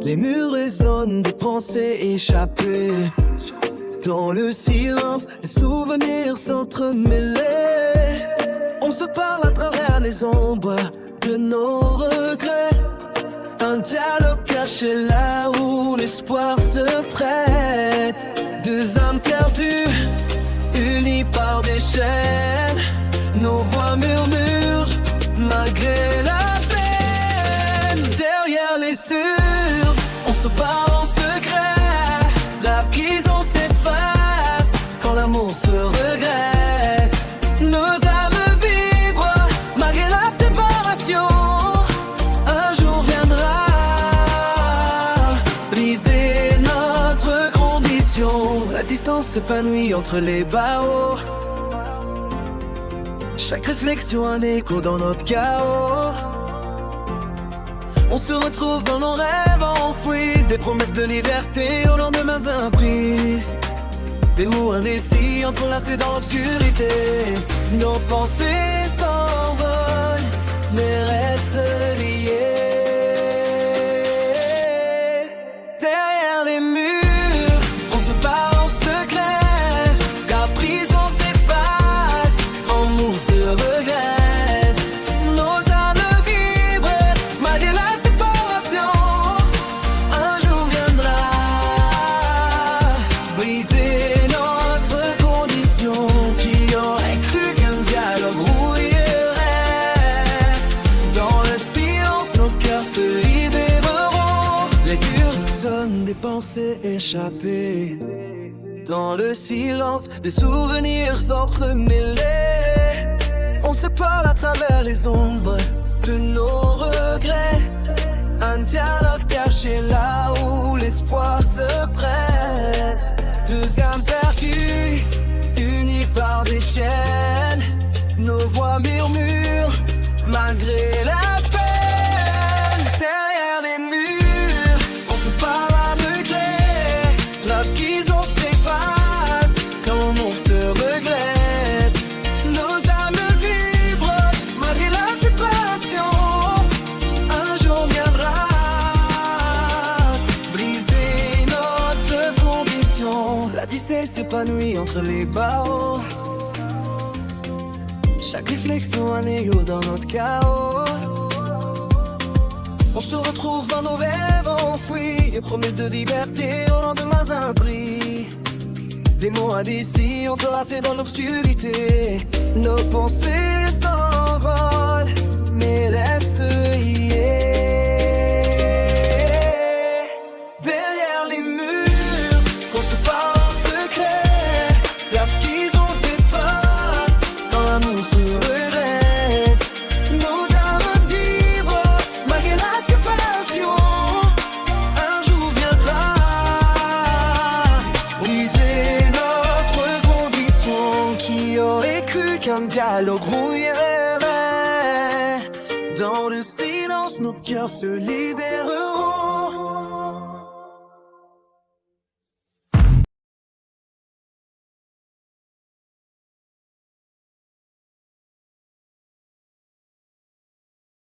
Les murs résonnent des pensées échappées. Dans le silence, les souvenirs s'entremêlés. On se parle à travers les ombres de nos regrets. Un dialogue caché là où l'espoir se prête. Deux âmes perdues, unies par des chaînes. Nos voix murmurent malgré la peine. Derrière les murs, on se parle en secret. La prison s'efface quand l'amour se regrette. Nos âmes vibrent malgré la séparation. Un jour viendra briser notre condition. La distance s'épanouit entre les barreaux. Chaque réflexion un écho dans notre chaos. On se retrouve dans nos rêves enfouis. Des promesses de liberté aux lendemains impris. Des mots indécis entrelacés dans l'obscurité. Nos pensées s'envolent mais restent liées. Derrière les murs, on se parle en secret. La prison s'efface, amour se regrette. Nos âmes vibrent malgré la séparation. Un jour viendra briser notre condition. Qui aurait cru qu'un dialogue brouillerait? Dans le silence, nos cœurs se libéreront. Les murs sonnent des pensées échappées. Dans le silence, des souvenirs s'entremêlés. On se parle à travers les ombres de nos regrets. Un dialogue caché là où l'espoir se prête. Deux âmes perdues, unies par des chaînes. Nos voix murmurent malgré la peine. Derrière les murs, on se parle aveuglé. La prison s'efface quand on se regrette. Nos âmes vibrent malgré la séparation. Un jour viendra briser notre condition. La distance s'épanouit entre les barreaux. Chaque réflexion un écho dans notre chaos. On se retrouve dans nos rêves enfouis. Et promesses de liberté aux lendemains impris. Des mots indécis entrelacés dans l'obscurité. Nos pensées s'envolent mais restent liées. Derrière les murs, on se parle en secret. La prison s'efface quand l'amour se regrette. Nos âmes vibrent malgré la séparation. Un jour viendra briser notre condition. Qui aurait cru qu'un dialogue brouillerait? Dans le silence, nos cœurs se libèrent.